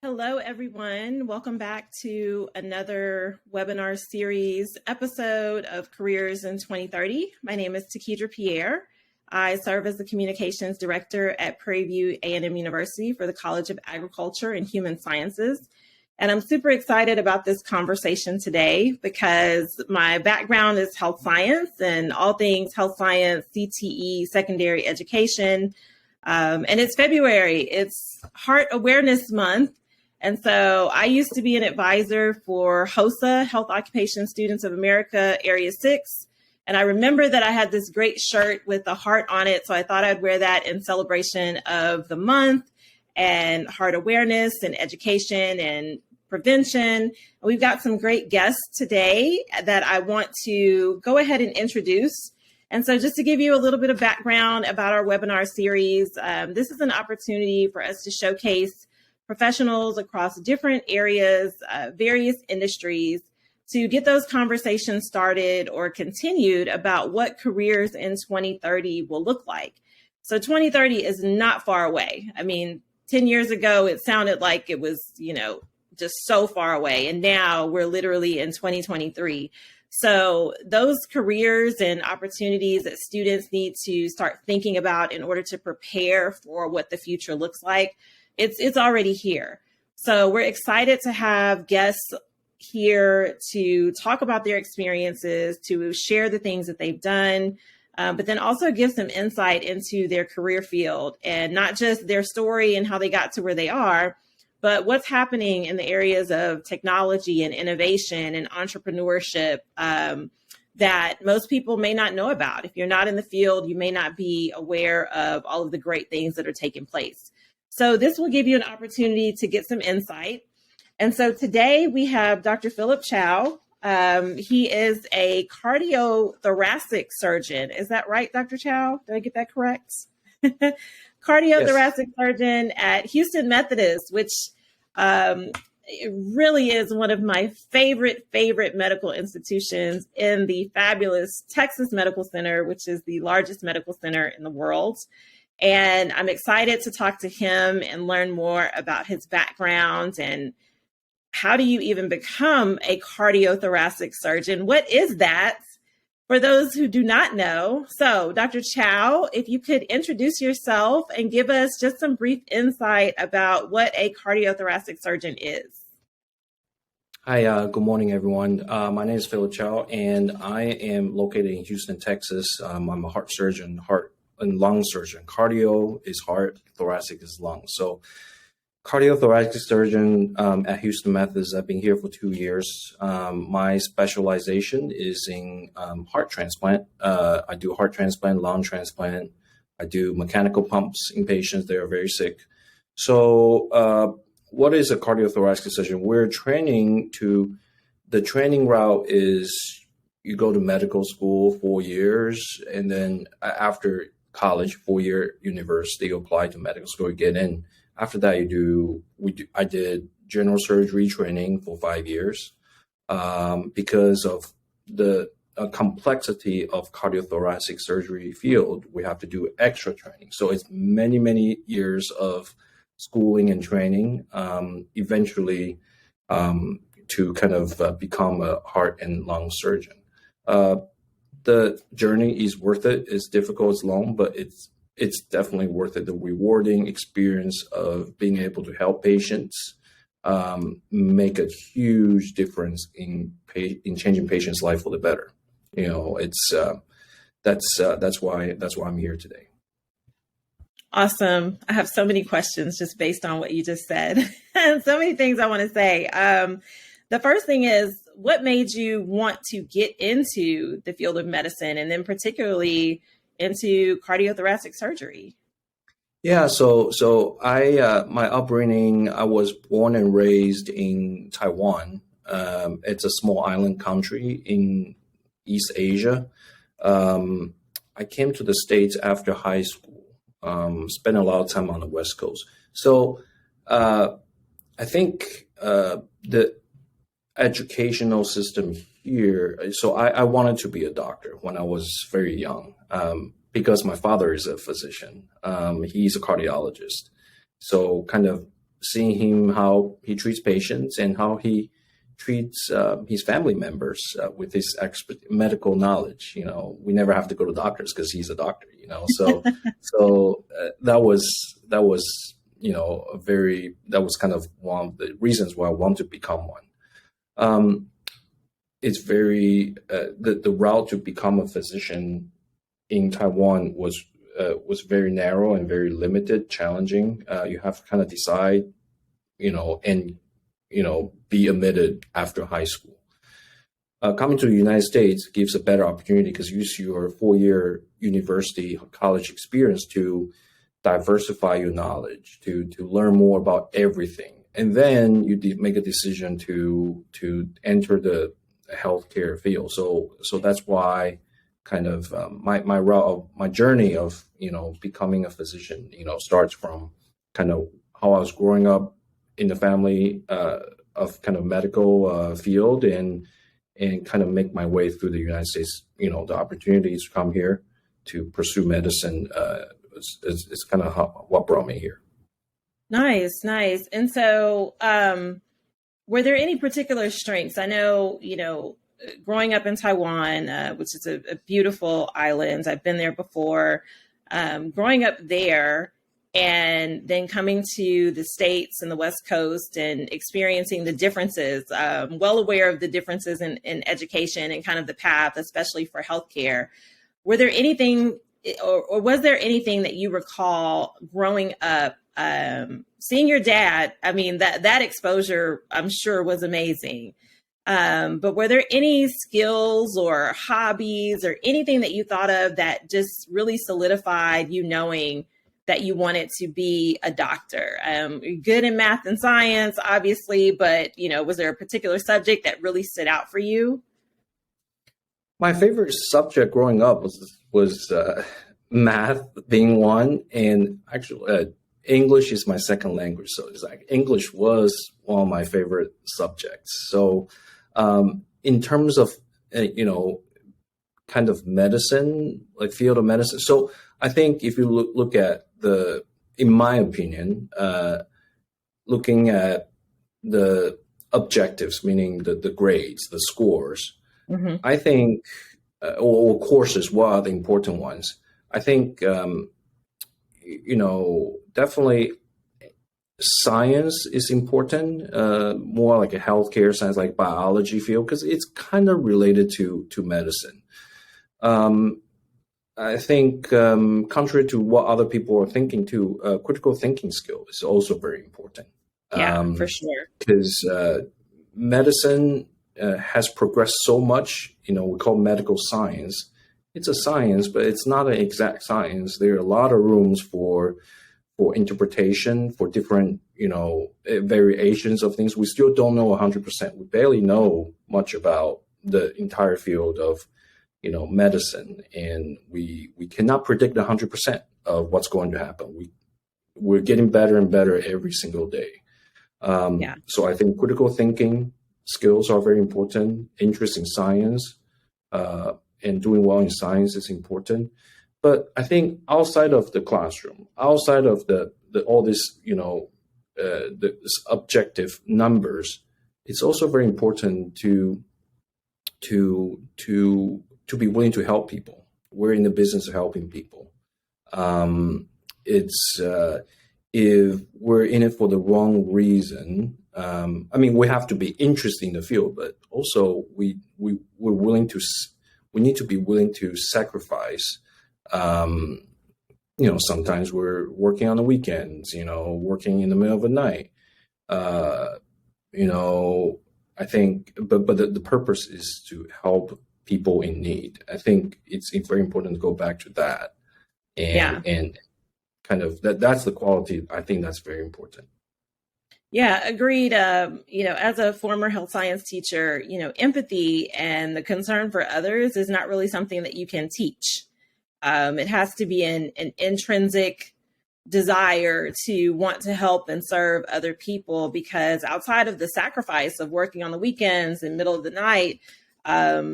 Hello, everyone. Welcome back to another webinar series episode of Careers in 2030. My name is Takedra Pierre. I serve as the Communications Director at Prairie View A&M University for the College of Agriculture and Human Sciences. And I'm super excited about this conversation today because my background is health science and all things health science, CTE, secondary education. And it's February, it's Heart Awareness Month. And so I used to be an advisor for HOSA, Health Occupation Students of America, Area 6. And I remember that I had this great shirt with a heart on it. So I thought I'd wear that in celebration of the month and heart awareness and education and prevention. And we've got some great guests today that I want to go ahead and introduce. And so just to give you a little bit of background about our webinar series, this is an opportunity for us to showcase professionals across different areas, various industries, to get those conversations started or continued about what careers in 2030 will look like. So 2030 is not far away. I mean, 10 years ago, it sounded like it was, just so far away. And now we're literally in 2023. So those careers and opportunities that students need to start thinking about in order to prepare for what the future looks like, it's already here. So we're excited to have guests here to talk about their experiences, to share the things that they've done, but then also give some insight into their career field and not just their story and how they got to where they are, but what's happening in the areas of technology and innovation and entrepreneurship that most people may not know about. If you're not in the field, you may not be aware of all of the great things that are taking place. So this will give you an opportunity to get some insight. And so today we have Dr. Philip Chow. He is a cardiothoracic surgeon. Is that right, Dr. Chow? Did I get that correct? Cardiothoracic surgeon at Houston Methodist, which it really is one of my favorite medical institutions in the fabulous Texas Medical Center, which is the largest medical center in the world. And I'm excited to talk to him and learn more about his background and how do you even become a cardiothoracic surgeon? What is that for those who do not know? So Dr. Chow, if you could introduce yourself and give us just some brief insight about what a cardiothoracic surgeon is. Hi, good morning, everyone. My name is Philip Chow, and I am located in Houston, Texas. I'm a heart surgeon, heart and lung surgeon. Cardio is heart, thoracic is lung. So cardiothoracic surgeon at Houston Methodist. I've been here for 2 years. My specialization is in heart transplant. I do heart transplant, lung transplant. I do mechanical pumps in patients that are very sick. So what is a cardiothoracic surgeon? The training route is you go to medical school 4 years, and then after college, 4-year university, apply to medical school, get in. After that, I did general surgery training for 5 years because of the complexity of cardiothoracic surgery field. We have to do extra training. So it's many years of schooling and training, eventually to kind of become a heart and lung surgeon. The journey is worth it. It's difficult, it's long, but it's definitely worth it. The rewarding experience of being able to help patients make a huge difference in changing patients' life for the better. That's why I'm here today. Awesome. I have so many questions just based on what you just said. So many things I want to say. The first thing is, what made you want to get into the field of medicine and then particularly into cardiothoracic surgery? Yeah, so I my upbringing, I was born and raised in Taiwan. It's a small island country in East Asia. I came to the States after high school, spent a lot of time on the West Coast. So I think the educational system here, so I wanted to be a doctor when I was very young. Because my father is a physician. He's a cardiologist. So kind of seeing him how he treats patients and how he treats his family members with his medical knowledge. We never have to go to doctors because he's a doctor. So that was that was kind of one of the reasons why I wanted to become one. It's very the route to become a physician in Taiwan was very narrow and very limited, challenging. You have to kind of decide, and be admitted after high school. Coming to the United States gives a better opportunity because you use your 4-year university college experience to diversify your knowledge, to learn more about everything, and then you make a decision to enter the healthcare field. So that's why kind of my route, my journey of becoming a physician starts from kind of how I was growing up in the family of kind of medical field, and kind of make my way through the United States. The opportunities to come here to pursue medicine is kind of what brought me here. Nice. And so, were there any particular strengths? I know, growing up in Taiwan, which is a beautiful island, I've been there before. Growing up there and then coming to the States and the West Coast and experiencing the differences, well aware of the differences in education and kind of the path, especially for healthcare. Were there anything, or was there anything that you recall growing up, seeing your dad? I mean, that exposure, I'm sure, was amazing. But were there any skills or hobbies or anything that you thought of that just really solidified you knowing that you wanted to be a doctor? You're good in math and science, obviously, but was there a particular subject that really stood out for you? My favorite subject growing up was math being one, and actually English is my second language. So it's like English was one of my favorite subjects. So in terms of kind of medicine, like field of medicine. So I think if you look at in my opinion, looking at the objectives, meaning the grades, the scores, mm-hmm. I think, or courses, what are the important ones? I think, definitely science is important, more like a healthcare science, like biology field, because it's kind of related to medicine. I think, contrary to what other people are thinking too, critical thinking skill is also very important. Yeah, for sure. Because medicine has progressed so much. We call medical science. It's a science, but it's not an exact science. There are a lot of rooms for interpretation, for different, variations of things. We still don't know 100%. We barely know much about the entire field of, medicine, and we cannot predict 100% of what's going to happen. We're getting better and better every single day. So I think critical thinking skills are very important. Interest in science and doing well in science is important. But I think outside of the classroom, outside of all this, the objective numbers, it's also very important to be willing to help people. We're in the business of helping people. If we're in it for the wrong reason, we have to be interested in the field, but also we need to be willing to sacrifice. Sometimes we're working on the weekends, working in the middle of the night. I think, but the purpose is to help people in need. I think it's very important to go back to that, and kind of that's the quality. I think that's very important. Yeah, agreed. As a former health science teacher, empathy and the concern for others is not really something that you can teach. It has to be an intrinsic desire to want to help and serve other people, because outside of the sacrifice of working on the weekends and middle of the night,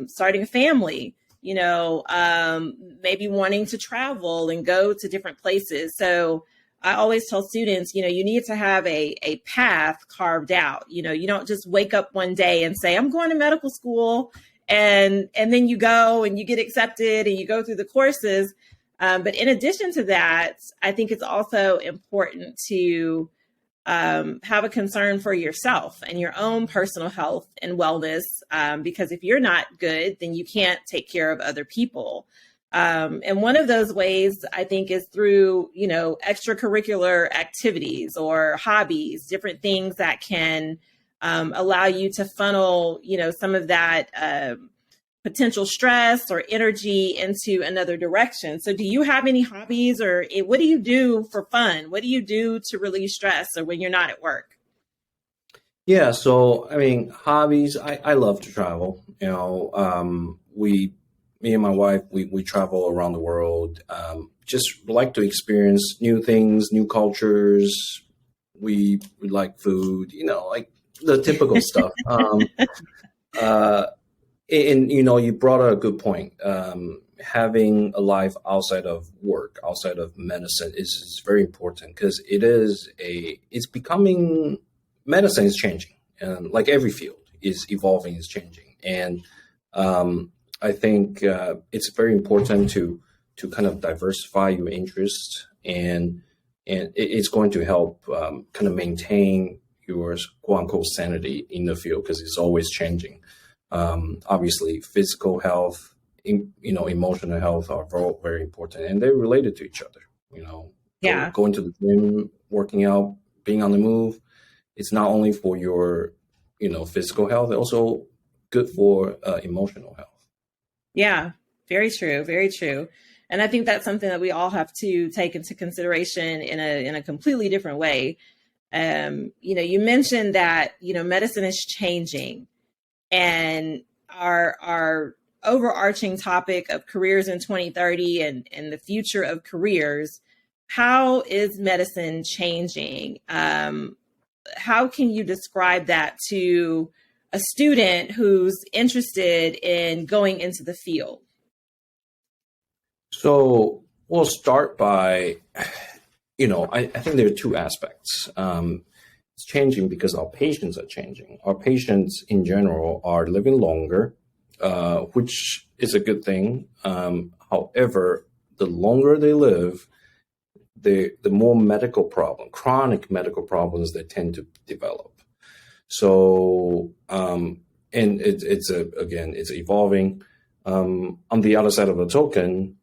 starting a family, maybe wanting to travel and go to different places. So I always tell students, you need to have a path carved out. You don't just wake up one day and say, I'm going to medical school, and then you go and you get accepted and you go through the courses. But in addition to that, I think it's also important to have a concern for yourself and your own personal health and wellness, because if you're not good, then you can't take care of other people. And one of those ways, I think, is through, extracurricular activities or hobbies, different things that can allow you to funnel, some of that potential stress or energy into another direction. So do you have any hobbies, or what do you do for fun? What do you do to relieve stress or when you're not at work? Yeah, so I mean, hobbies. I love to travel. Me and my wife, we travel around the world. Just like to experience new things, new cultures. We like food. Like the typical stuff. And you brought up a good point. Having a life outside of work, outside of medicine, is very important, because it's becoming, medicine is changing, and like every field is evolving, is changing, and I think it's very important to kind of diversify your interests, and it's going to help kind of maintain your quote unquote sanity in the field, because it's always changing. Obviously, physical health, emotional health are very, very important, and they're related to each other. Yeah. Going to the gym, working out, being on the move, it's not only for your, physical health, it's also good for emotional health. Yeah, very true. Very true. And I think that's something that we all have to take into consideration in a completely different way. You mentioned that, medicine is changing, and our overarching topic of careers in 2030 and the future of careers. How is medicine changing? How can you describe that to a student who's interested in going into the field? So we'll start by, I think there are two aspects. It's changing because our patients are changing. Our patients in general are living longer, which is a good thing. However, the longer they live, the more chronic medical problems they tend to develop. So, and it's evolving. On the other side of the token,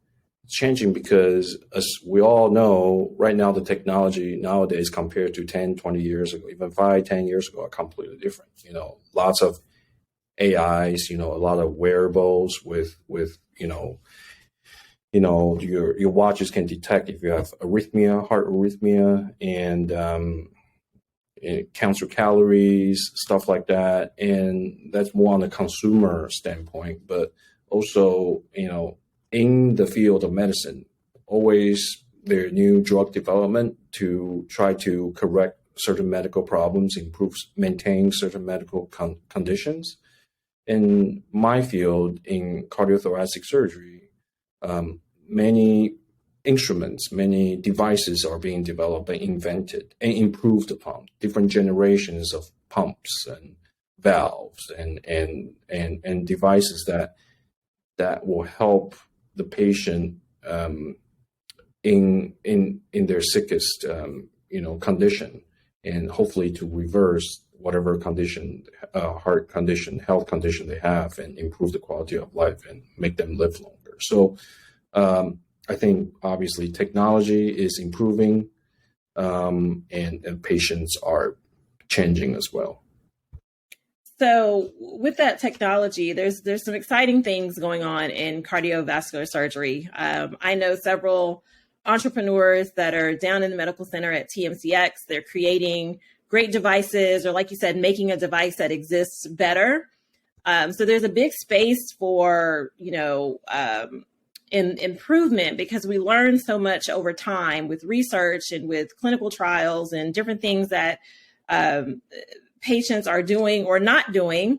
it's changing because, as we all know, right now, the technology nowadays compared to 10, 20 years ago, even 5, 10 years ago, are completely different. Lots of AIs, a lot of wearables with your watches can detect if you have heart arrhythmia, and it counts your calories, stuff like that. And that's more on the consumer standpoint, but also, in the field of medicine, always there are new drug development to try to correct certain medical problems, maintain certain medical conditions. In my field, in cardiothoracic surgery, many instruments, many devices are being developed and invented and improved upon. Different generations of pumps and valves and devices that will help the patient in their sickest condition, and hopefully to reverse whatever condition, heart condition, health condition they have, and improve the quality of life and make them live longer. So I think obviously technology is improving, and patients are changing as well. So with that technology, there's some exciting things going on in cardiovascular surgery. I know several entrepreneurs that are down in the medical center at TMCX. They're creating great devices, or like you said, making a device that exists better. So there's a big space for, improvement, because we learn so much over time with research and with clinical trials and different things that patients are doing or not doing.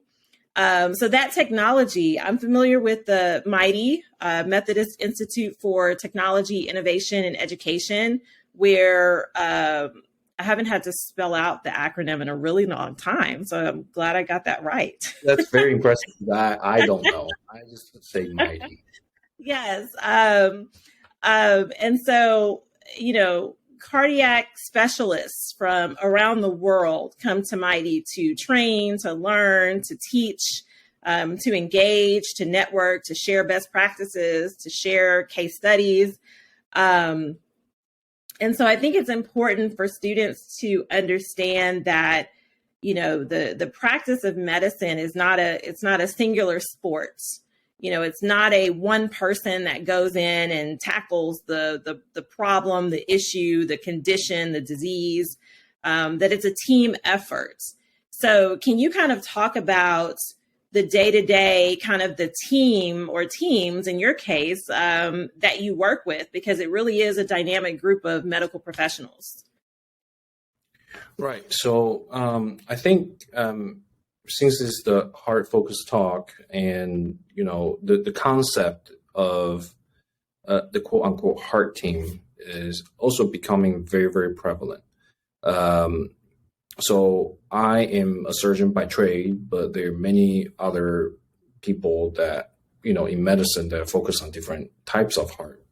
So that technology, I'm familiar with the MIghty, Methodist Institute for Technology, Innovation, and Education, where I haven't had to spell out the acronym in a really long time. So I'm glad I got that right. That's very impressive. I don't know. I just say mighty. Yes. And so, cardiac specialists from around the world come to Mighty to train, to learn, to teach, to engage, to network, to share best practices, to share case studies. And so I think it's important for students to understand that, the practice of medicine is it's not a singular sport. It's not a one person that goes in and tackles the problem, the issue, the condition, the disease, that it's a team effort. So can you kind of talk about the day-to-day kind of the team or teams in your case that you work with, because it really is a dynamic group of medical professionals? Right. So I think since it's the heart focused talk, and the concept of the quote unquote heart team is also becoming very, very prevalent. So I am a surgeon by trade, but there are many other people that in medicine that focus on different types of heart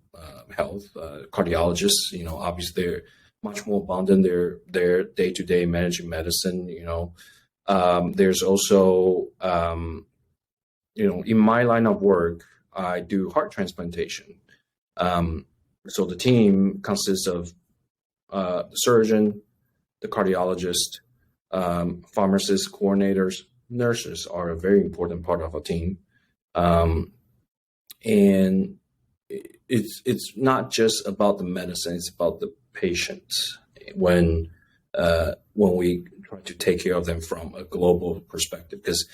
health. Cardiologists, obviously they're much more abundant. They're day-to-day managing medicine. There's also in my line of work, I do heart transplantation. So the team consists of the surgeon, the cardiologist, pharmacists, coordinators, nurses are a very important part of a team. And it's not just about the medicine; it's about the patients. When we try to take care of them from a global perspective, because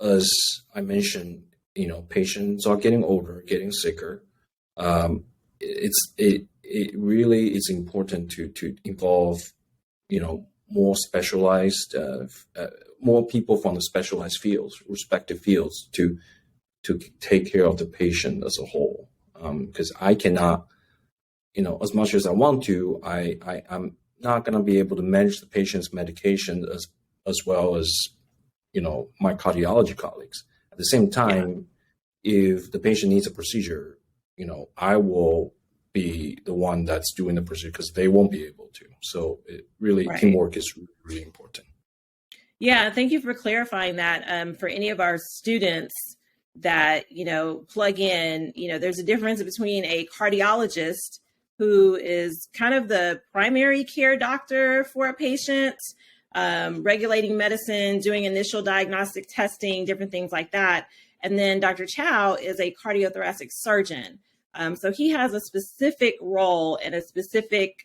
as I mentioned, patients are getting older, getting sicker. It really is important to involve, more specialized, more people from the specialized fields, respective fields, to take care of the patient as a whole. Because I cannot, as much as I want to, I'm not going to be able to manage the patient's medication as well as, my cardiology colleagues. At the same time, if the patient needs a procedure, I will be the one that's doing the procedure because they won't be able to. So it really, teamwork is really, really important. Yeah, thank you for clarifying that. For any of our students that, plug in, there's a difference between a cardiologist who is kind of the primary care doctor for a patient, regulating medicine, doing initial diagnostic testing, different things like that. And then Dr. Chow is a cardiothoracic surgeon. So he has a specific role and a specific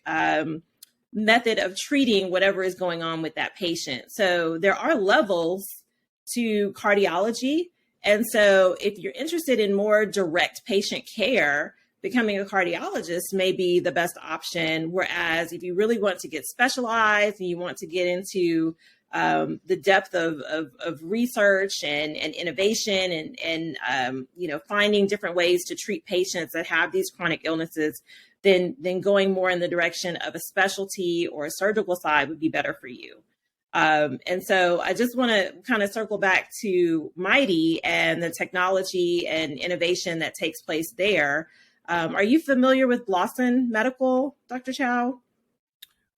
method of treating whatever is going on with that patient. So there are levels to cardiology. And so if you're interested in more direct patient care, becoming a cardiologist may be the best option. Whereas if you really want to get specialized and you want to get into the depth of research and innovation and finding different ways to treat patients that have these chronic illnesses, then going more in the direction of a specialty or a surgical side would be better for you. And so I just want to kind of circle back to Mighty and the technology and innovation that takes place there. Are you familiar with Blossom Medical, Dr. Chow?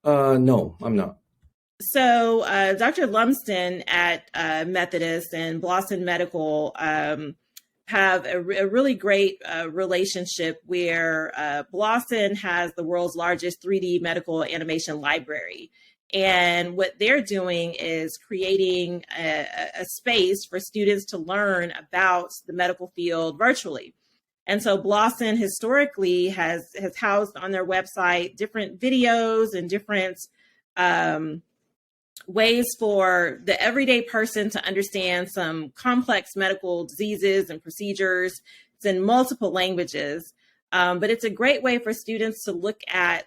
No, I'm not. So Dr. Lumsden at Methodist and Blossom Medical have a really great relationship where Blossom has the world's largest 3D medical animation library. And what they're doing is creating a space for students to learn about the medical field virtually. And so Blossom historically has housed on their website different videos and different ways for the everyday person to understand some complex medical diseases and procedures. It's in multiple languages, but it's a great way for students to look at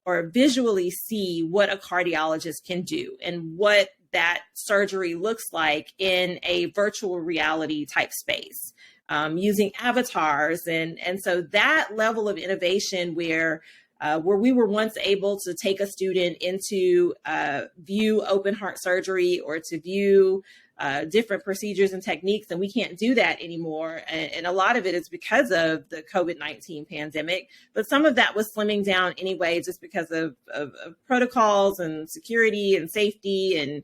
or visually see what a cardiologist can do and what that surgery looks like in a virtual reality type space, using avatars. And so that level of innovation where where we were once able to take a student into view open heart surgery or to view different procedures and techniques, and we can't do that anymore. And a lot of it is because of the COVID-19 pandemic, but some of that was slimming down anyway, just because of protocols and security and safety. And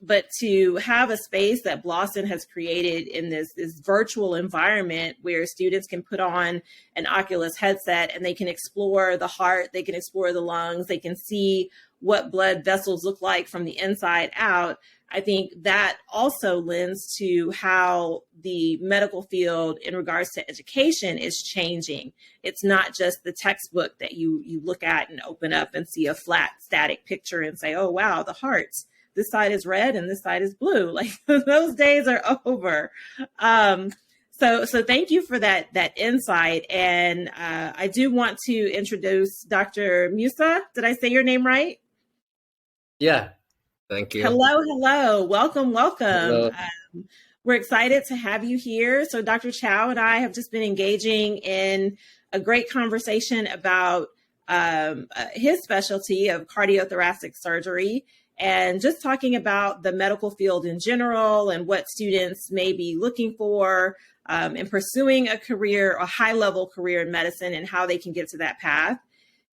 but to have a space that Blossom has created in this virtual environment where students can put on an Oculus headset and they can explore the heart, they can explore the lungs, they can see what blood vessels look like from the inside out. I think that also lends to how the medical field in regards to education is changing. It's not just the textbook that you look at and open up and see a flat static picture and say, oh, wow, the heart's this side is red and this side is blue. Like those days are over. So thank you for that insight. And I do want to introduce Dr. Musa. Did I say your name right? Yeah. Thank you. Hello. Welcome. Hello. We're excited to have you here. So Dr. Chow and I have just been engaging in a great conversation about his specialty of cardiothoracic surgery, and just talking about the medical field in general and what students may be looking for in pursuing a high-level career in medicine and how they can get to that path.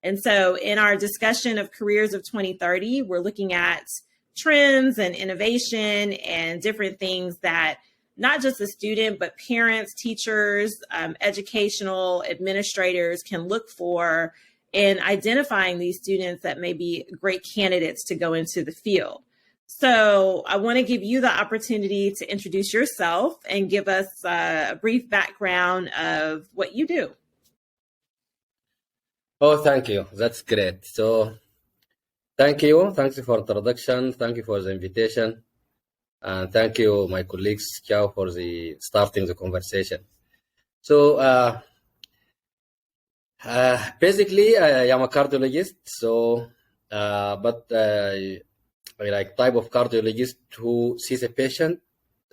And so in our discussion of careers of 2030, we're looking at trends and innovation and different things that not just the student, but parents, teachers, educational administrators can look for in identifying these students that may be great candidates to go into the field. So I want to give you the opportunity to introduce yourself and give us a brief background of what you do. Oh, thank you. That's great. So thank you. Thank you for the introduction. Thank you for the invitation. And thank you, my colleagues, Chow, for the starting the conversation. So basically, I am a cardiologist. So, but I like type of cardiologist who sees a patient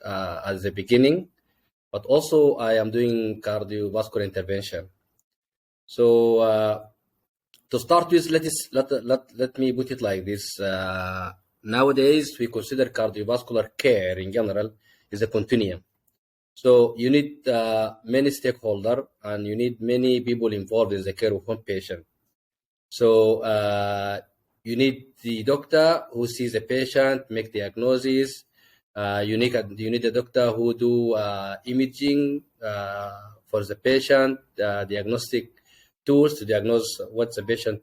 at the beginning, but also I am doing cardiovascular intervention. So to start with, let me put it like this. Nowadays, we consider cardiovascular care in general is a continuum. So you need many stakeholders and you need many people involved in the care of one patient. So you need the doctor who sees the patient, make diagnosis. You need a doctor who do imaging for the patient, diagnostic tools to diagnose what's the patient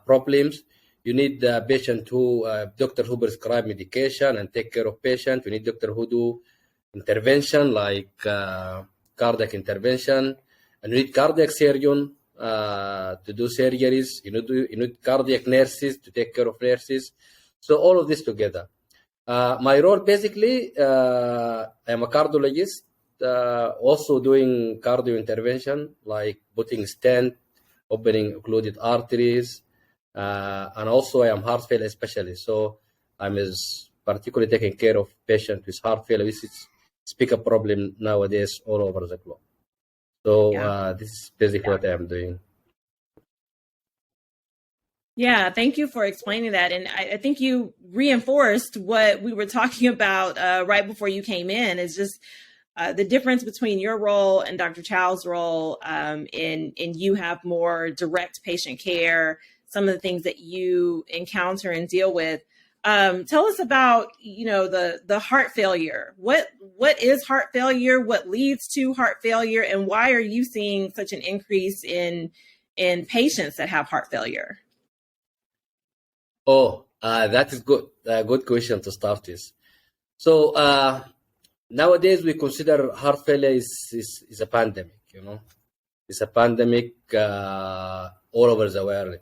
problems. You need the doctor who prescribe medication and take care of patient. You need doctor who do intervention like cardiac intervention, and you need cardiac surgeon to do surgeries. You need cardiac nurses to take care of nurses. So all of this together. My role basically, I am a cardiologist, also doing cardio intervention like putting stent, opening occluded arteries, and also I am heart failure specialist. So I'm particularly taking care of patients with heart failure, which is speaker problem nowadays all over the globe. So this is basically what I am doing. Yeah, thank you for explaining that. And I think you reinforced what we were talking about right before you came in, is just the difference between your role and Dr. Chow's role in you have more direct patient care, some of the things that you encounter and deal with. Tell us about, the heart failure. What is heart failure? What leads to heart failure? And why are you seeing such an increase in patients that have heart failure? Oh, that is good. Good question to start with. So nowadays we consider heart failure is a pandemic. It's a pandemic all over the world.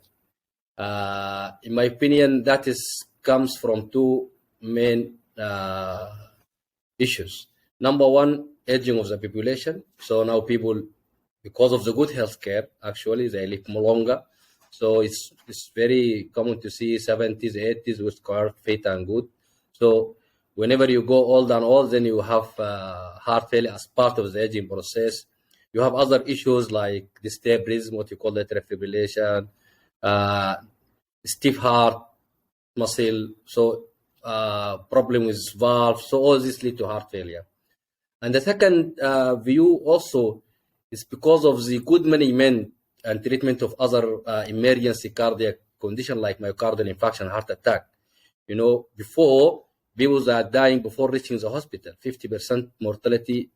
In my opinion, that comes from two main issues. Number one, aging of the population. So now people, because of the good healthcare, actually they live more longer. So it's very common to see 70s, 80s with heart fit and good. So whenever you go old and old, then you have heart failure as part of the aging process. You have other issues like dystebrism, what you call atrial fibrillation, stiff heart muscle, so problem with valve. So all this lead to heart failure. And the second view also is because of the good management and treatment of other emergency cardiac condition like myocardial infarction, heart attack. You know, before people are dying before reaching the hospital, 50% mortality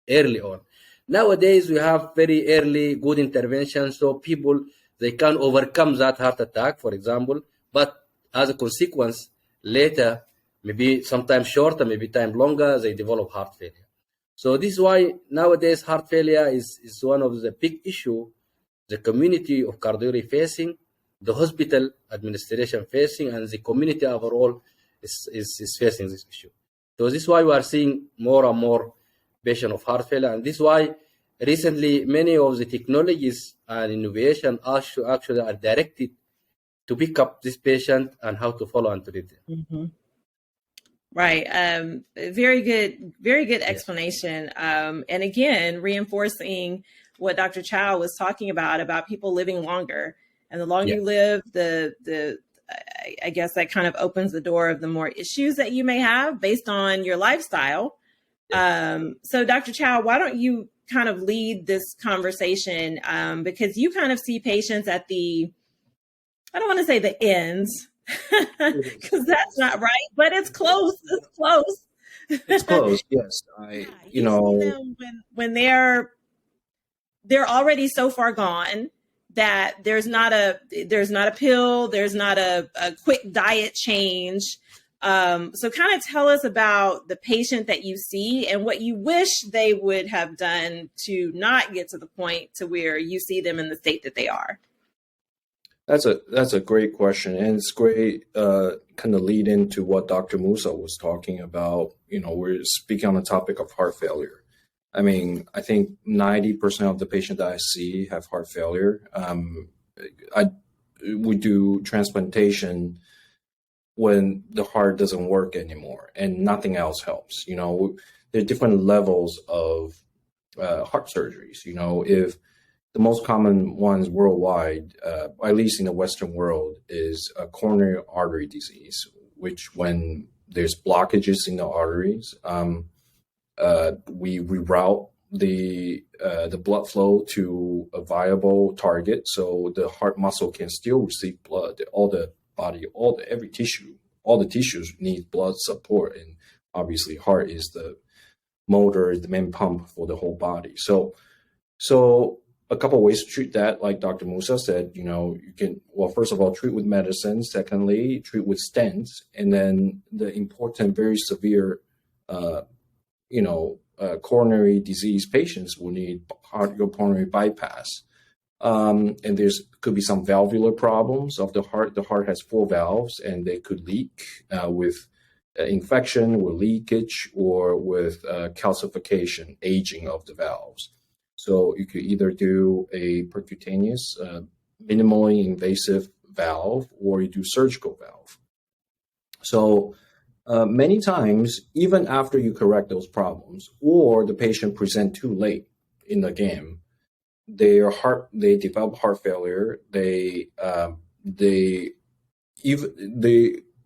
early on. Nowadays, we have very early good intervention, so people, they can overcome that heart attack, for example, but as a consequence, later, maybe sometimes shorter, maybe time longer, they develop heart failure. So this is why nowadays heart failure is one of the big issue the community of cardiology facing, the hospital administration facing, and the community overall is facing this issue. So this is why we are seeing more and more patients of heart failure, and this is why recently many of the technologies and innovation actually are directed to pick up this patient and how to follow and treat them. Mm-hmm. Right. Very good explanation. And again, reinforcing what Dr. Chow was talking about people living longer, and the longer you live, I guess that kind of opens the door of the more issues that you may have based on your lifestyle. So Dr. Chow, why don't you kind of lead this conversation? Because you kind of see patients at I don't want to say the ends, because that's not right, but it's close. It's close. It's close. Yes. See them when they're already so far gone that there's not a pill, there's not a quick diet change. So kind of tell us about the patient that you see and what you wish they would have done to not get to the point to where you see them in the state that they are. That's a great question, and it's great kind of lead into what Dr. Musa was talking about. You know, we're speaking on the topic of heart failure. I mean, I think 90% of the patients that I see have heart failure. We do transplantation when the heart doesn't work anymore and nothing else helps. You know, there are different levels of heart surgeries. You know, if the most common ones worldwide, at least in the Western world, is a coronary artery disease, which when there's blockages in the arteries, we reroute the blood flow to a viable target, so the heart muscle can still receive blood. All the body, every tissue, all the tissues need blood support, and obviously heart is the motor, the main pump for the whole body. So a couple of ways to treat that, like Dr. Musa said, you know, you can, well, first of all, treat with medicine. Secondly, treat with stents. And then the important, very severe, coronary disease patients will need coronary bypass. And could be some valvular problems of the heart. The heart has 4 valves, and they could leak with infection, with leakage, or with calcification, aging of the valves. So you could either do a percutaneous, minimally invasive valve, or you do surgical valve. So many times, even after you correct those problems, or the patient present too late in the game, they develop heart failure.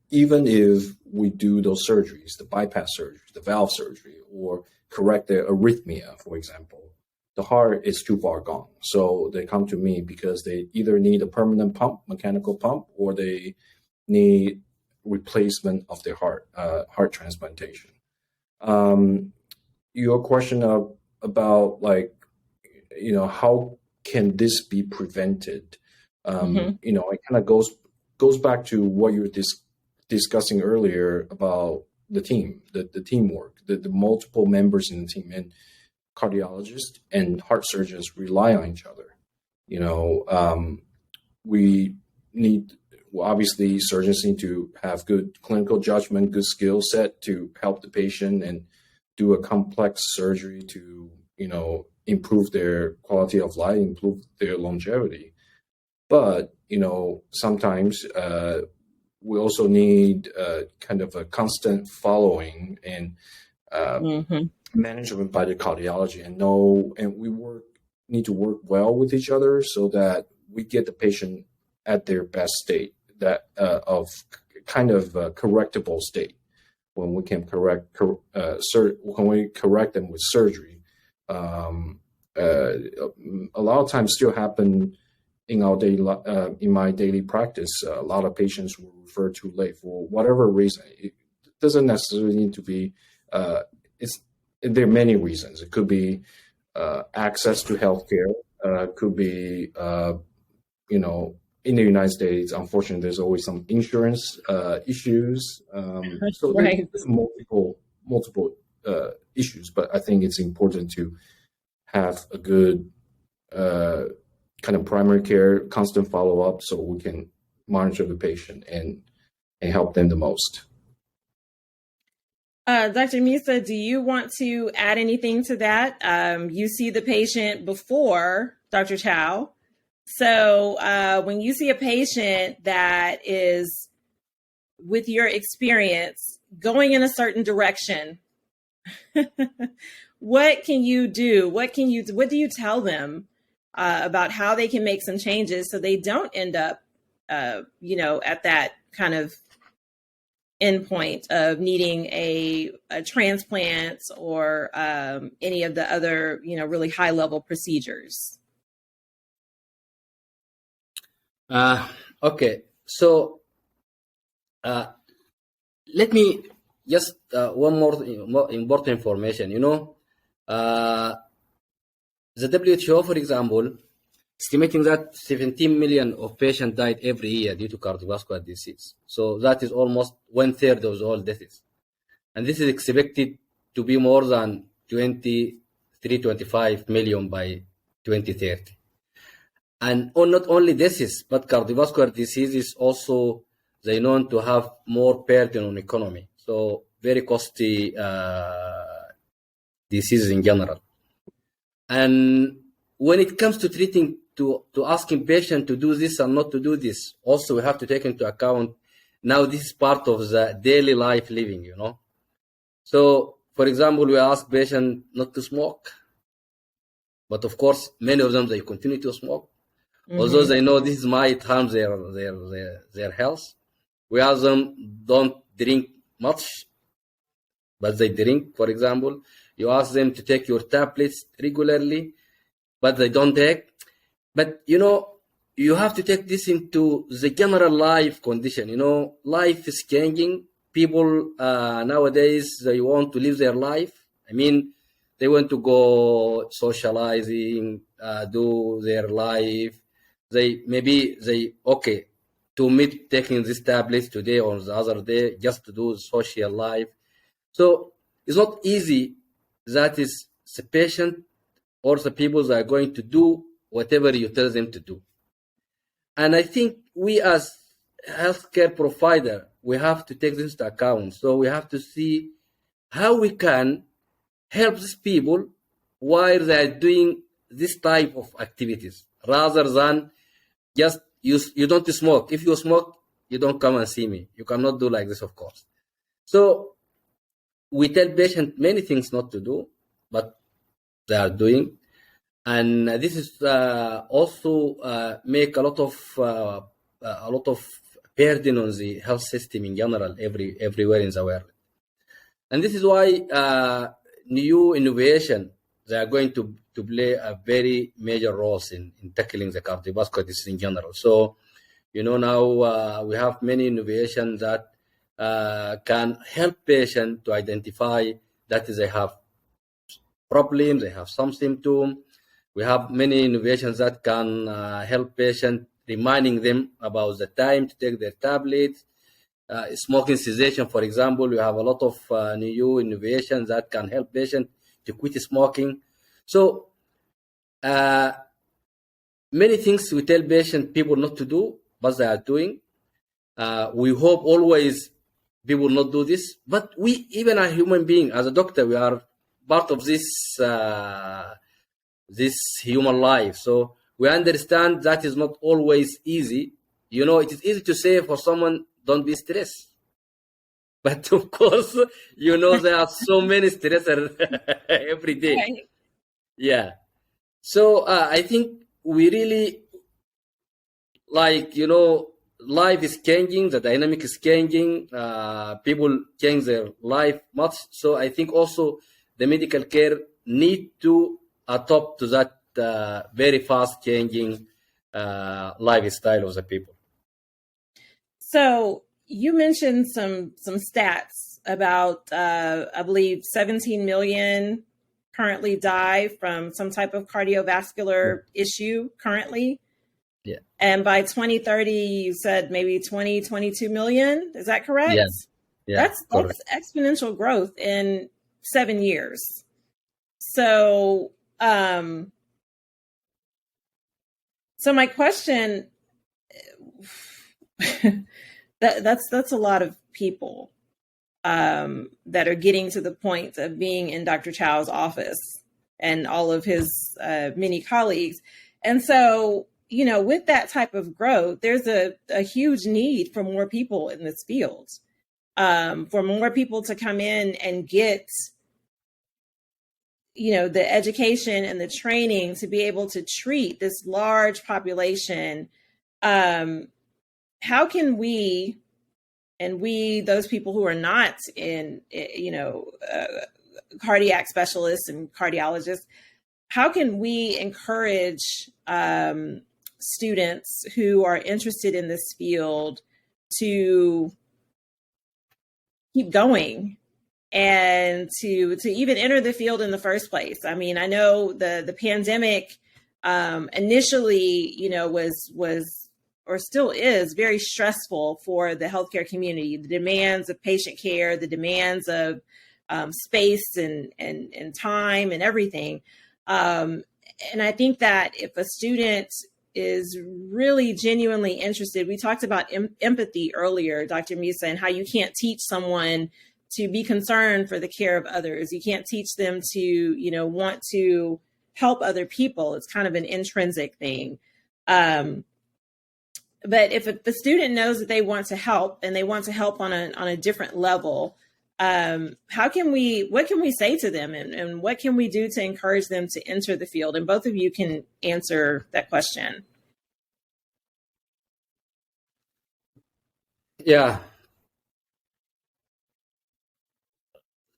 Even if we do those surgeries, the bypass surgery, the valve surgery, or correct the arrhythmia, for example, the heart is too far gone. So they come to me because they either need a permanent pump, mechanical pump, or they need replacement of their heart transplantation. Your question about, like, you know, how can this be prevented? You know, it kind of goes back to what you were discussing earlier about the team, the teamwork, the multiple members in the team, and cardiologists and heart surgeons rely on each other. You know, obviously surgeons need to have good clinical judgment, good skill set to help the patient and do a complex surgery to, you know, improve their quality of life, improve their longevity. But, you know, sometimes we also need kind of a constant following and management by the cardiology, and we work need to work well with each other so that we get the patient at their best state, that of kind of correctable state, when we can when we correct them with surgery. A lot of times still happen in our in my daily practice. A lot of patients will refer too late for whatever reason. It doesn't necessarily need to be. There are many reasons. It could be access to healthcare. Could be in the United States, unfortunately, there's always some insurance issues. So Right. there's multiple issues, but I think it's important to have a good kind of primary care, constant follow-up, so we can monitor the patient and help them the most. Dr. Misa, do you want to add anything to that? You see the patient before Dr. Chow. So when you see a patient that is, with your experience, going in a certain direction, what can you do? What do you tell them about how they can make some changes so they don't end up, at that kind of endpoint of needing a transplant or any of the other, really high level procedures? Okay, so let me just one more important information. The WHO, for example, estimating that 17 million of patients died every year due to cardiovascular disease. So that is almost 1/3 of all deaths. And this is expected to be more than 23-25 million by 2030. And not only disease, but cardiovascular diseases also, they known to have more burden on economy. So very costly diseases in general. And when it comes to treating, to asking patient to do this and not to do this, also we have to take into account now this is part of the daily life living, So, for example, we ask patient not to smoke, but of course, many of them, they continue to smoke. Mm-hmm. Although they know this might harm their health. We ask them don't drink much, but they drink, for example. You ask them to take your tablets regularly, but they don't take. But, you have to take this into the general life condition. Life is changing. People nowadays, they want to live their life. I mean, they want to go socializing, do their life. To meet taking these tablets today or the other day, just to do social life. So it's not easy. That is the patient or the people that are going to do whatever you tell them to do. And I think we as healthcare provider, we have to take this into account. So we have to see how we can help these people while they're doing this type of activities, rather than just you don't smoke. If you smoke, you don't come and see me. You cannot do like this, of course. So we tell patients many things not to do, but they are doing. And this is also make a lot of burden on the health system in general, everywhere in the world. And this is why new innovation, they are going to play a very major role in tackling the cardiovascular disease in general. So, now we have many innovations that can help patients to identify that they have problems, they have some symptoms. We have many innovations that can help patients, reminding them about the time to take their tablets. Smoking cessation, for example, we have a lot of new innovations that can help patients to quit smoking. So many things we tell people not to do, but they are doing. We hope always people not do this, but we, even a human being, as a doctor, we are part of this human life. So we understand that is not always easy. It is easy to say for someone, don't be stressed. But of course, there are so many stressors every day. Right. Yeah. So I think we really, like, life is changing, the dynamic is changing, people change their life much. So I think also the medical care need to adapt to that very fast changing lifestyle of the people. So you mentioned some stats about I believe 17 million currently die from some type of cardiovascular issue currently. Yeah. And by 2030, you said maybe 22 million. Is that correct? Yeah. That's exponential growth in 7 years. So, so my question, that's a lot of people that are getting to the point of being in Dr. Chow's office and all of his many colleagues. And so, with that type of growth, there's a huge need for more people in this field, for more people to come in and get, the education and the training to be able to treat this large population. How can we, and those people who are not in, cardiac specialists and cardiologists, how can we encourage students who are interested in this field to keep going and to even enter the field in the first place? I mean, I know the pandemic initially, was or still is very stressful for the healthcare community. The demands of patient care, the demands of space and time and everything. And I think that if a student is really genuinely interested, we talked about empathy earlier, Dr. Musa, and how you can't teach someone to be concerned for the care of others. You can't teach them to, want to help other people. It's kind of an intrinsic thing. But if the student knows that they want to help and they want to help on a different level, what can we say to them, and what can we do to encourage them to enter the field? And both of you can answer that question. Yeah.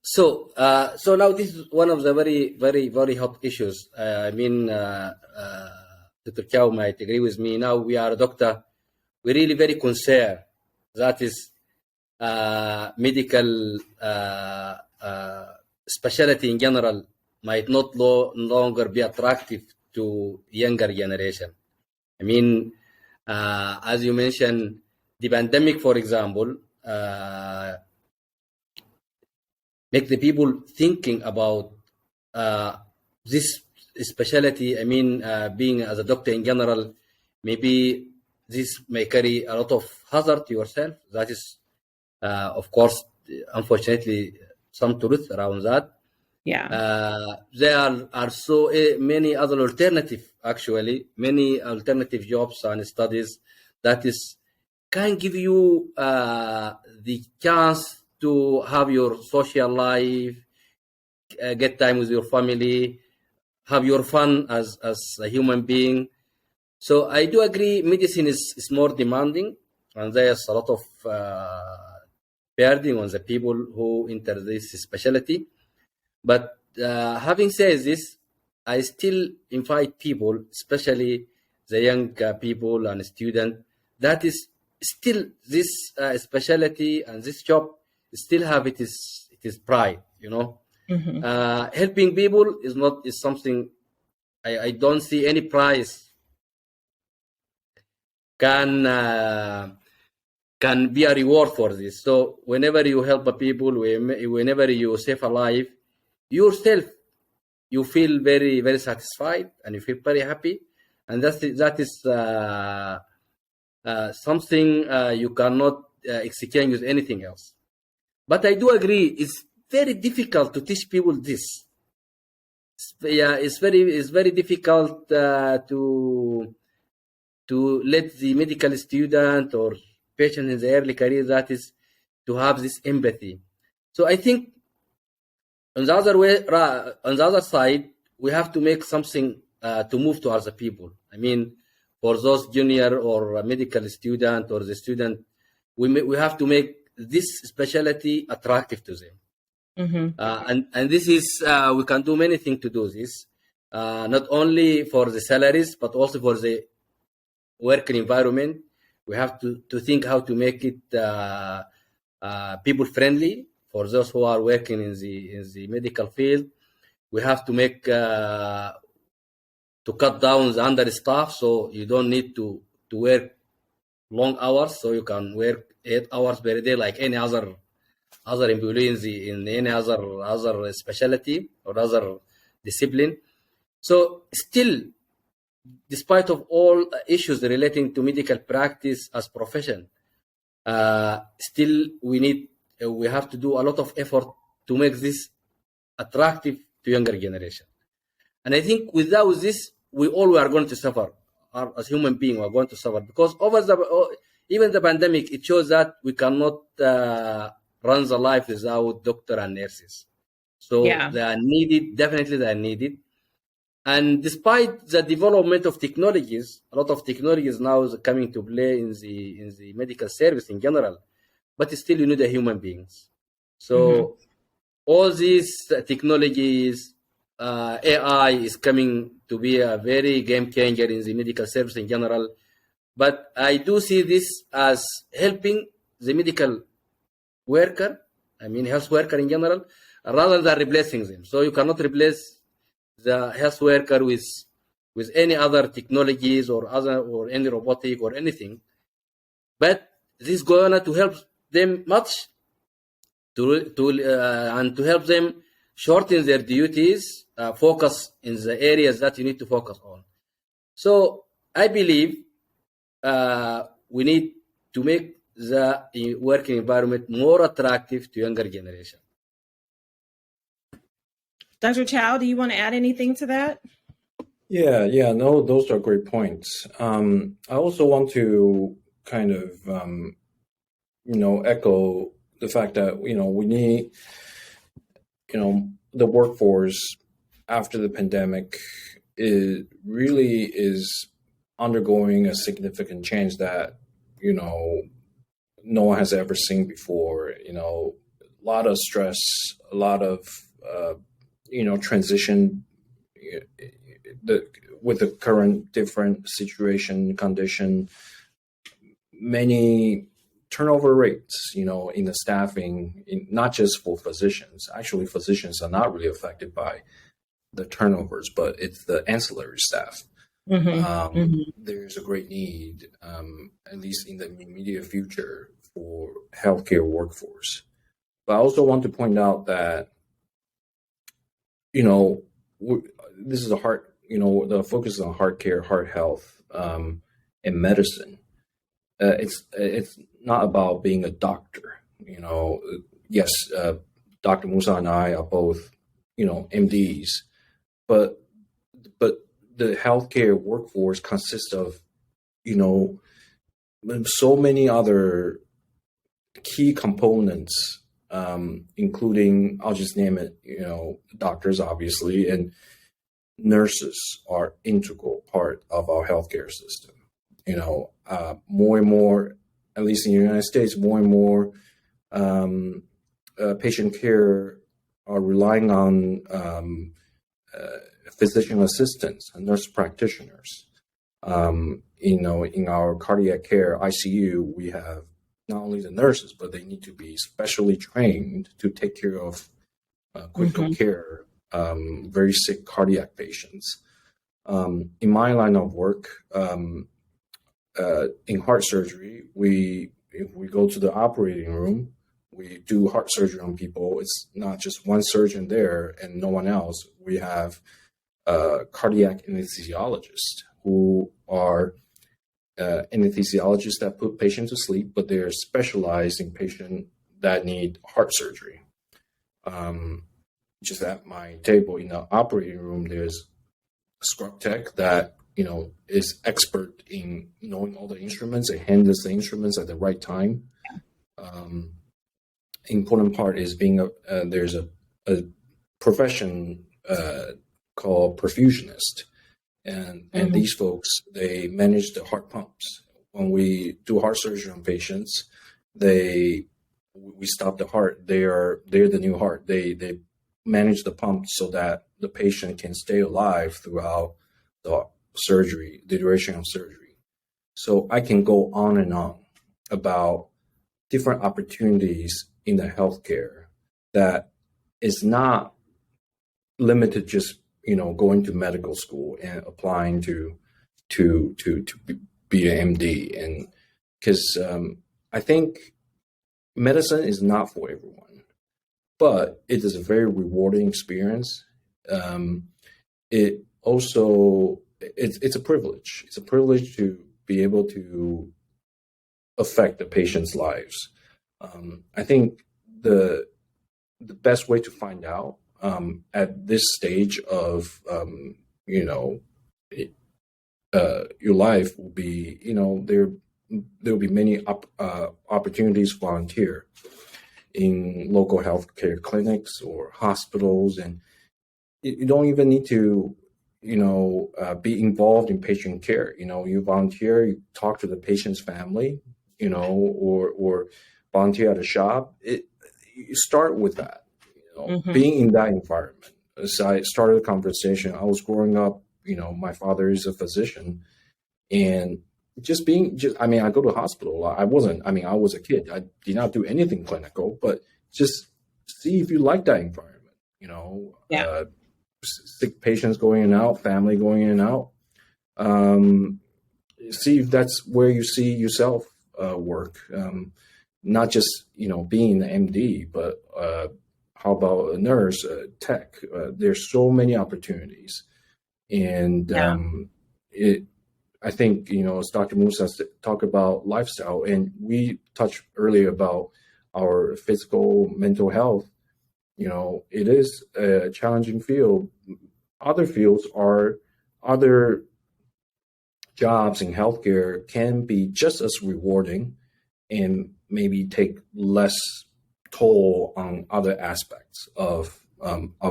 So now this is one of the very, very, very hot issues. Dr. Chow might agree with me. Now we are a doctor. We're really very concerned. That is medical specialty in general might not no longer be attractive to younger generation. I mean, as you mentioned, the pandemic, for example, make the people thinking about this specialty. I mean, being as a doctor in general, maybe this may carry a lot of hazard to yourself. That is, of course, unfortunately, some truth around that. Yeah. There are so many other many alternative jobs and studies that can give you the chance to have your social life, get time with your family, have your fun as a human being. So I do agree medicine is more demanding, and there's a lot of burden on the people who enter this specialty. But having said this, I still invite people, especially the young people and students, that is still this specialty and this job still have its pride, Mm-hmm. Helping people is something I don't see any price can be a reward for this. So whenever you help a people, whenever you save a life, yourself, you feel very, very satisfied and you feel very happy, and that is something you cannot exchange with anything else. But I do agree, it's very difficult to teach people this. It's very difficult to let the medical student or patient in the early career, that is, to have this empathy. So I think on the other side, we have to make something to move to other people. I mean, for those junior or medical student or the student, we have to make this specialty attractive to them. And this is we can do many things to do this, not only for the salaries but also for the working environment. We have to think how to make it people friendly for those who are working in the medical field. We have to make to cut down the understaff, so you don't need to work long hours, so you can work 8 hours per day like any other employee in any other specialty or other discipline. So still, despite of all issues relating to medical practice as profession, still we have to do a lot of effort to make this attractive to younger generation. And I think without this, we all are going to suffer. As human beings, we are going to suffer because even the pandemic, it shows that we cannot run the life without doctor and nurses. So they are needed. Definitely, they are needed. And despite the development of technologies, a lot of technologies now is coming to play in the medical service in general, but still you need the human beings. So all these technologies, AI is coming to be a very game changer in the medical service in general. But I do see this as helping the medical worker, I mean health worker in general, rather than replacing them. So you cannot replace the health worker with any other technologies or any robotic or anything. But this is going to help them much and to help them shorten their duties, focus in the areas that you need to focus on. So I believe we need to make the working environment more attractive to younger generation. Dr. Chow, do you want to add anything to that? Yeah, no, those are great points. I also want to kind of, echo the fact that, we need, the workforce after the pandemic really is undergoing a significant change that, no one has ever seen before. A lot of stress, a lot of, transition with the current different situation, condition, many turnover rates, in the staffing, not just for physicians. Actually, physicians are not really affected by the turnovers, but it's the ancillary staff. There's a great need, at least in the immediate future, for healthcare workforce. But I also want to point out that, this is the focus is on heart care, heart health, and medicine. It's not about being a doctor. Yes, Dr. Musa and I are both, MDs, but the healthcare workforce consists of, so many other key components, including, I'll just name it, doctors, obviously, and nurses are integral part of our healthcare system. More and more, at least in the United States, more and more patient care are relying on physician assistants and nurse practitioners. In our cardiac care ICU, we have not only the nurses, but they need to be specially trained to take care of critical care, very sick cardiac patients. In my line of work, in heart surgery, if we go to the operating room, we do heart surgery on people. It's not just one surgeon there and no one else. We have cardiac anesthesiologists who are anesthesiologists that put patients to sleep, but they're specialized in patients that need heart surgery. Just at my table in the operating room, there's a scrub tech that is expert in knowing all the instruments and handles the instruments at the right time. Important part is there's a profession called perfusionist, And these folks, they manage the heart pumps. When we do heart surgery on patients, we stop the heart. They're the new heart. They manage the pump so that the patient can stay alive throughout the surgery, the duration of surgery. So I can go on and on about different opportunities in the healthcare that is not limited just going to medical school and applying to be an MD. And because I think medicine is not for everyone, but it is a very rewarding experience. It also it's a privilege. It's a privilege to be able to affect the patient's lives. I think the best way to find out at this stage of your life will be there will be many opportunities to volunteer in local healthcare clinics or hospitals, and you don't even need to be involved in patient care. You volunteer, you talk to the patient's family, or volunteer at a shop. You start with that, being in that environment. As I started the conversation, I was growing up, my father is a physician, and I go to the hospital. I was a kid. I did not do anything clinical, but just see if you like that environment, sick patients going in and out, family going in and out. See if that's where you see yourself work. Not just, being an MD, but how about a nurse, tech? There's so many opportunities. And I think, as Dr. Musa talked about lifestyle, and we touched earlier about our physical, mental health, it is a challenging field. Other fields other jobs in healthcare can be just as rewarding and maybe take less toll on other aspects of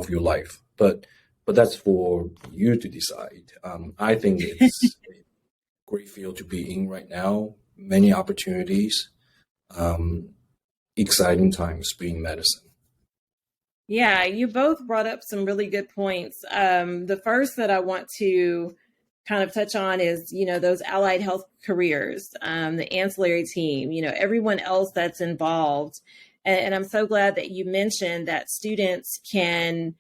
your life. But that's for you to decide. I think it's a great field to be in right now. Many opportunities, exciting times being medicine. Yeah, you both brought up some really good points. The first that I want to kind of touch on is, those allied health careers, the ancillary team, everyone else that's involved. And I'm so glad that you mentioned that students can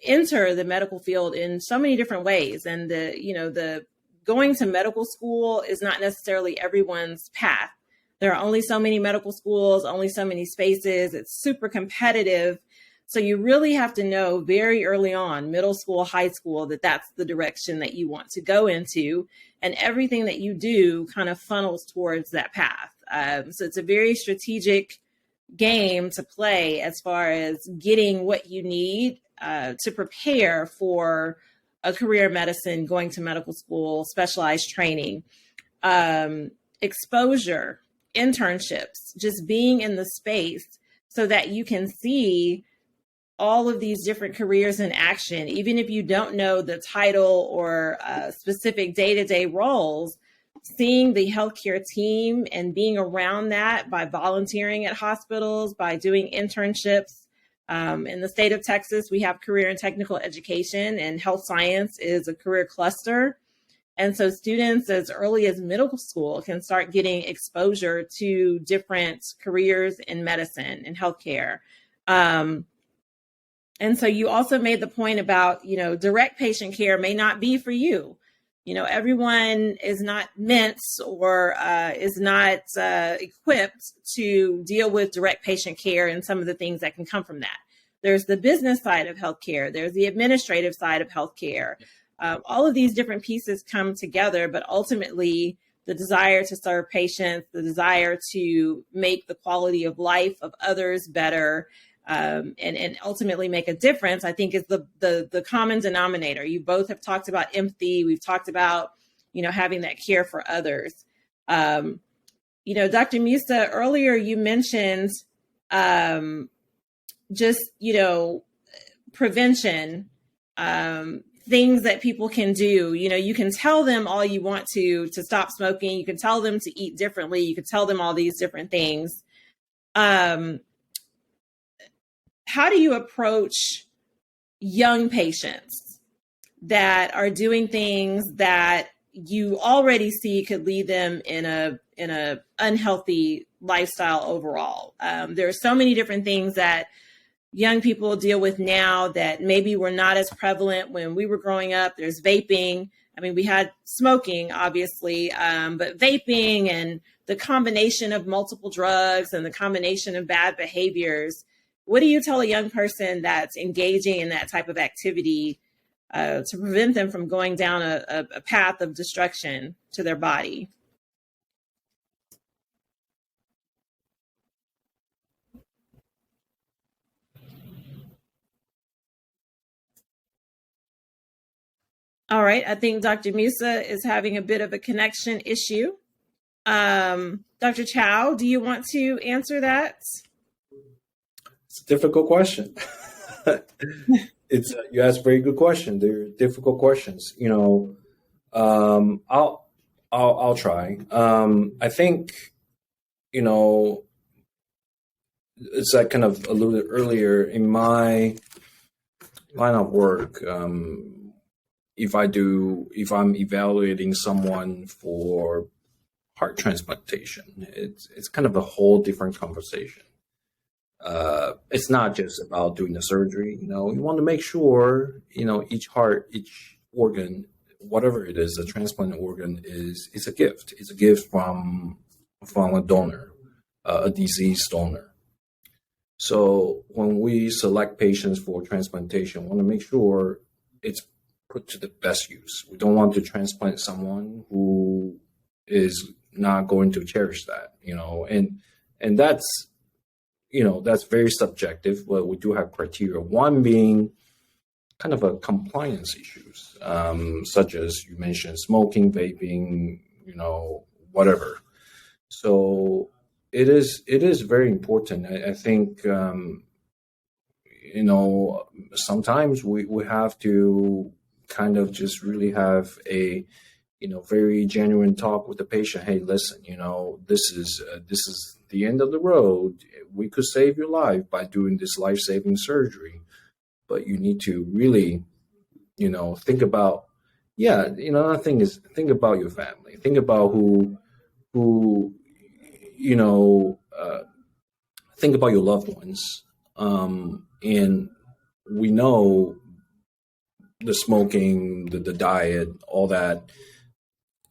enter the medical field in so many different ways. And the going to medical school is not necessarily everyone's path. There are only so many medical schools, only so many spaces. It's super competitive. So you really have to know very early on, middle school, high school, that that's the direction that you want to go into. And everything that you do kind of funnels towards that path. So it's a very strategic game to play as far as getting what you need to prepare for a career in medicine, going to medical school, specialized training, exposure, internships, just being in the space so that you can see all of these different careers in action. Even if you don't know the title or specific day-to-day roles, seeing the healthcare team and being around that by volunteering at hospitals, by doing internships. In the state of Texas, we have career and technical education, and health science is a career cluster. And so students as early as middle school can start getting exposure to different careers in medicine and healthcare. And so you also made the point about, direct patient care may not be for you. Everyone is not meant or is not equipped to deal with direct patient care and some of the things that can come from that. There's the business side of healthcare. There's the administrative side of healthcare. All of these different pieces come together, but ultimately the desire to serve patients, the desire to make the quality of life of others better, and ultimately make a difference, I think is the common denominator. You both have talked about empathy. We've talked about, having that care for others. Dr. Musa, earlier you mentioned just, prevention things that people can do. You know, you can tell them all you want to stop smoking. You can tell them to eat differently. You can tell them all these different things. How do you approach young patients that are doing things that you already see could lead them in a unhealthy lifestyle overall? There are so many different things that young people deal with now that maybe were not as prevalent when we were growing up. There's vaping. I mean, we had smoking, obviously, but vaping and the combination of multiple drugs and the combination of bad behaviors. What do you tell a young person that's engaging in that type of activity to prevent them from going down a path of destruction to their body? All right. I think Dr. Musa is having a bit of a connection issue. Dr. Chow, do you want to answer that? It's a difficult question. You ask a very good question. They're difficult questions. You know, I'll try. I think, you know, it's like kind of alluded earlier in my line of work. If I'm evaluating someone for heart transplantation, it's kind of a whole different conversation. It's not just about doing the surgery. You know, you want to make sure, you know, each heart, each organ, whatever it is, a transplanted organ is a gift. It's a gift from a donor, a deceased donor. So when we select patients for transplantation, we want to make sure it's put to the best use. We don't want to transplant someone who is not going to cherish that, you know, and that's, you know, that's very subjective, but we do have criteria. One being kind of a compliance issues, such as you mentioned, smoking, vaping, you know, whatever. So it is very important. I think, you know, sometimes we have to kind of just really have a, you know, very genuine talk with the patient. Hey, listen, you know, this is the end of the road. We could save your life by doing this life-saving surgery, but you need to really, you know, think about, yeah, you know, another thing is think about your family. Think about who, you know, think about your loved ones. And we know the smoking, the diet, all that.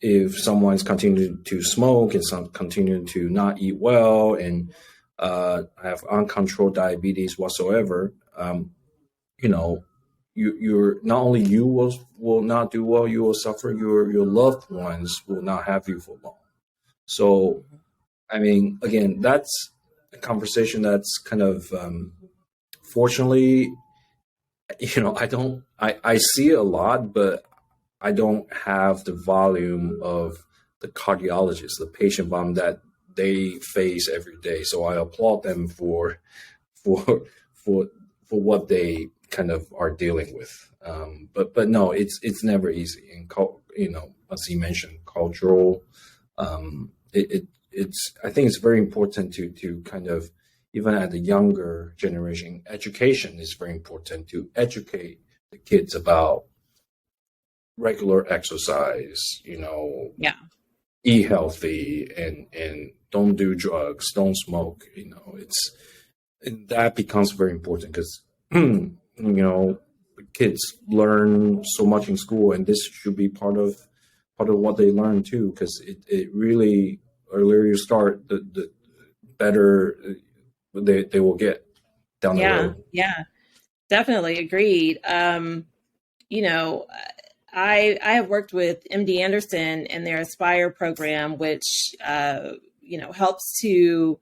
If someone's continuing to smoke and some continuing to not eat well and have uncontrolled diabetes whatsoever, you know, you're not only you will not do well, you will suffer. Your loved ones will not have you for long. So, I mean, again, that's a conversation that's kind of, fortunately, you know, I see it a lot, but I don't have the volume of the cardiologists, the patient volume that they face every day. So I applaud them for what they kind of are dealing with. But no, it's never easy. And you know, as you mentioned, cultural. It's I think it's very important to kind of, even at the younger generation, education is very important to educate the kids about regular exercise, you know, Yeah. eat healthy and don't do drugs, don't smoke, you know, that becomes very important because, you know, kids learn so much in school and this should be part of what they learn too, because it really, earlier you start, the better they will get down the road. Yeah, definitely agreed. You know, I have worked with MD Anderson and their Aspire program, which, you know, helps to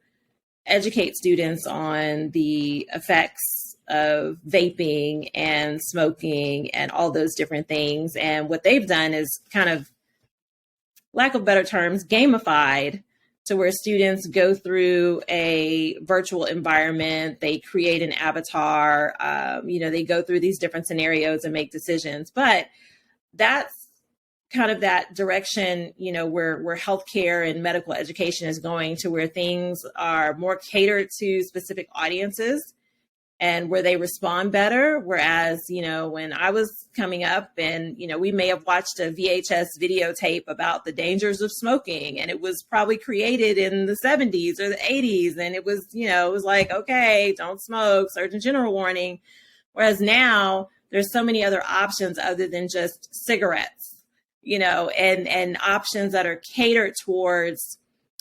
educate students on the effects of vaping and smoking and all those different things. And what they've done is kind of, lack of better terms, gamified to where students go through a virtual environment, they create an avatar, they go through these different scenarios and make decisions. But that's kind of that direction, where healthcare and medical education is going, to where things are more catered to specific audiences and where they respond better. Whereas, when I was coming up and, we may have watched a VHS videotape about the dangers of smoking, and it was probably created in the 70s or the 80s. And it was, it was like, okay, don't smoke, Surgeon General warning. Whereas now there's so many other options other than just cigarettes, and options that are catered towards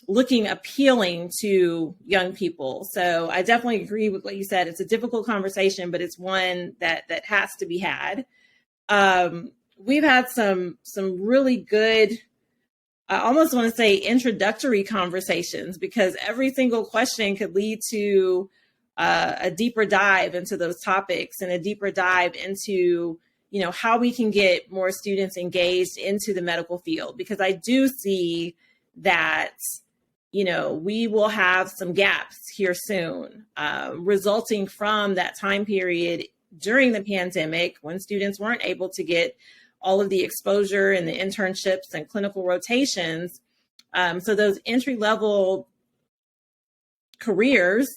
looking appealing to young people. So I definitely agree with what you said. It's a difficult conversation, but it's one that has to be had. We've had some really good, I almost want to say introductory conversations, because every single question could lead to a deeper dive into those topics and a deeper dive into, how we can get more students engaged into the medical field. Because I do see that we will have some gaps here soon, resulting from that time period during the pandemic when students weren't able to get all of the exposure and the internships and clinical rotations. So those entry-level careers,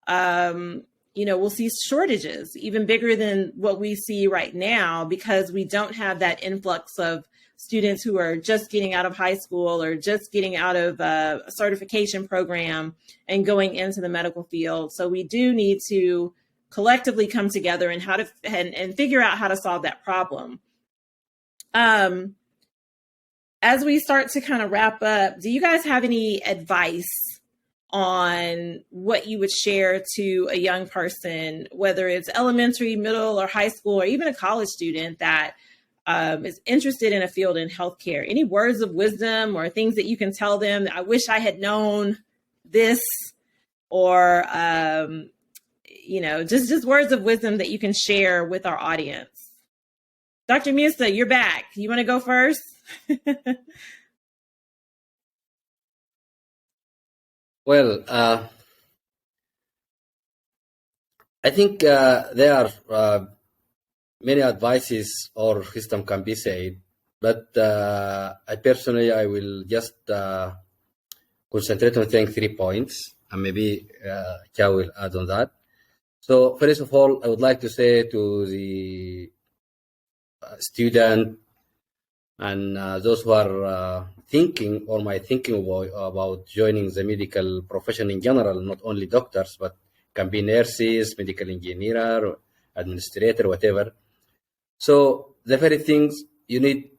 we'll see shortages even bigger than what we see right now, because we don't have that influx of students who are just getting out of high school or just getting out of a certification program and going into the medical field. So we do need to collectively come together and figure out how to solve that problem. As we start to kind of wrap up, do you guys have any advice on what you would share to a young person, whether it's elementary, middle, or high school, or even a college student that is interested in a field in healthcare? Any words of wisdom or things that you can tell them? I wish I had known this, or, just words of wisdom that you can share with our audience. Dr. Musa, you're back. You want to go first? Well, I think there are many advices or wisdom can be said, but I will just concentrate on saying 3 points, and maybe Kia will add on that. So first of all, I would like to say to the student and those who are thinking or might thinking about joining the medical profession in general, not only doctors, but can be nurses, medical engineer, or administrator, whatever. So the very things you need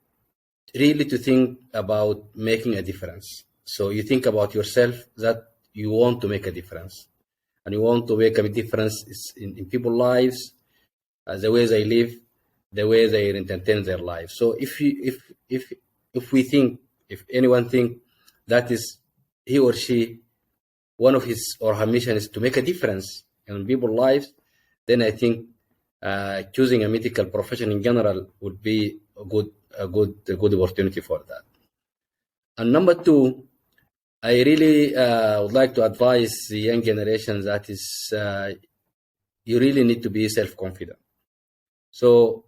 really to think about making a difference. So you think about yourself that you want to make a difference, and you want to make a difference in people's lives, the way they live, the way they entertain their lives. So if anyone think that is he or she, one of his or her mission is to make a difference in people's lives, then I think choosing a medical profession in general would be a good opportunity for that. And number 2, I really would like to advise the young generation that is you really need to be self-confident. So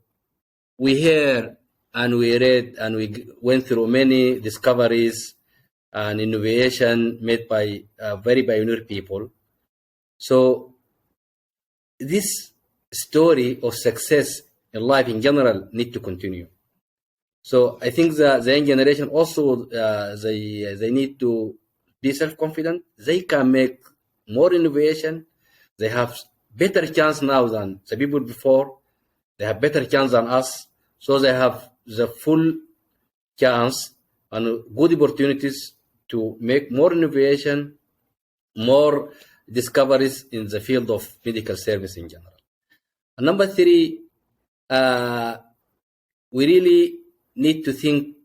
we hear and we read and we went through many discoveries and innovation made by very pioneer people. So this story of success in life in general need to continue. So I think the young generation also, they need to be self-confident. They can make more innovation. They have better chance now than the people before. They have better chance than us. So they have the full chance and good opportunities to make more innovation, more discoveries in the field of medical service in general. And number 3, we really need to think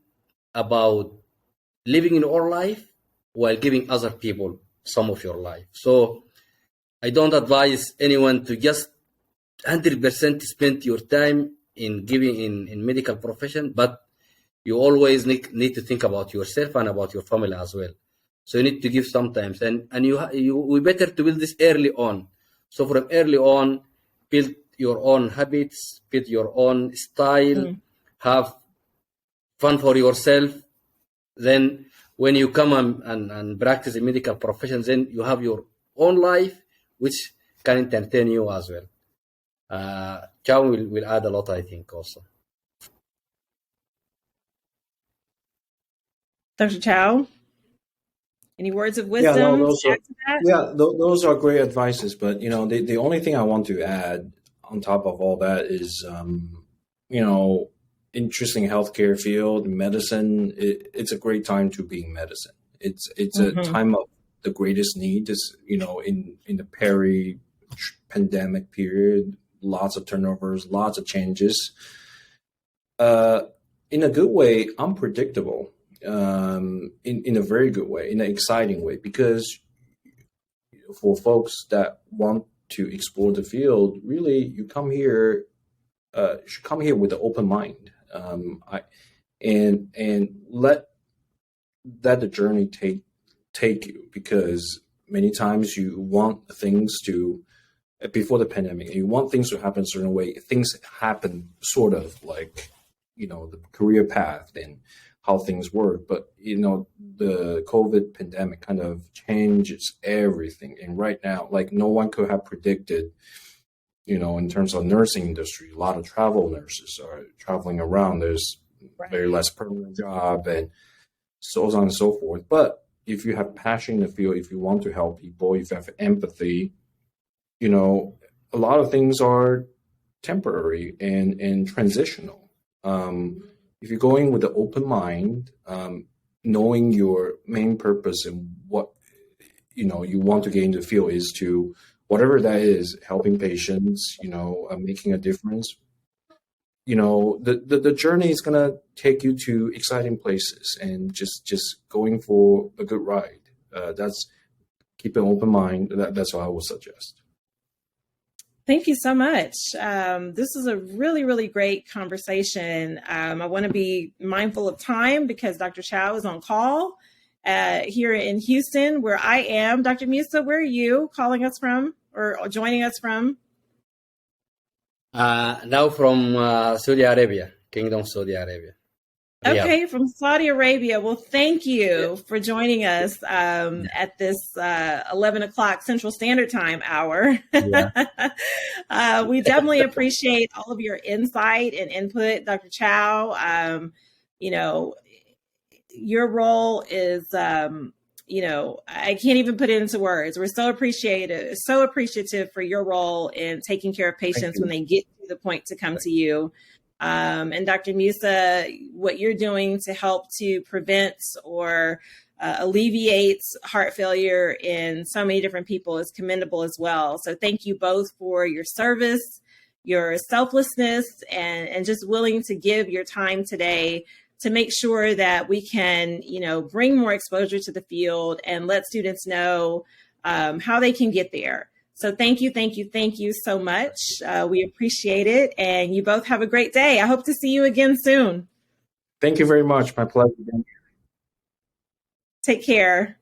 about living in our life while giving other people some of your life. So I don't advise anyone to just 100% spend your time in giving in medical profession, but you always need to think about yourself and about your family as well. So you need to give sometimes, and we better to build this early on. So from early on, build your own habits, build your own style, have fun for yourself. Then when you come and practice a medical profession, then you have your own life, which can entertain you as well. Chow will add a lot, I think, also. Dr. Chow, any words of wisdom to add to that? Those are great advices. But the only thing I want to add on top of all that is, interesting healthcare field, medicine. It's a great time to be in medicine. It's a time of the greatest need. Is in the pandemic period, lots of turnovers, lots of changes. In a good way, unpredictable. In a very good way, in an exciting way, because for folks that want to explore the field, really, you should come here with an open mind, and let the journey take you, because many times you want things to, before the pandemic, you want things to happen a certain way. Things happen sort of like, the career path and how things work. But, the COVID pandemic kind of changes everything. And right now, like, no one could have predicted, in terms of nursing industry, a lot of travel nurses are traveling around. There's very less permanent job and so on and so forth. But if you have passion in the field, if you want to help people, if you have empathy, a lot of things are temporary and transitional. If you're going with an open mind, knowing your main purpose and what you want to get into the field is to, whatever that is, helping patients, making a difference. The journey is gonna take you to exciting places, and just going for a good ride. That's keep an open mind. That's what I would suggest. Thank you so much. This is a really, really great conversation. I want to be mindful of time because Dr. Chow is on call here in Houston, where I am. Dr. Musa, where are you calling us from or joining us from? Now from Saudi Arabia, Kingdom of Saudi Arabia. Okay, from Saudi Arabia. Well, thank you for joining us at this 11 o'clock Central Standard Time hour. We definitely appreciate all of your insight and input, Dr. Chow. Your role is, I can't even put it into words. We're so appreciative for your role in taking care of patients when they get to the point to come to you. And Dr. Musa, what you're doing to help to prevent or alleviate heart failure in so many different people is commendable as well. So thank you both for your service, your selflessness, and just willing to give your time today to make sure that we can, bring more exposure to the field and let students know how they can get there. So thank you so much. We appreciate it. And you both have a great day. I hope to see you again soon. Thank you very much. My pleasure. Take care.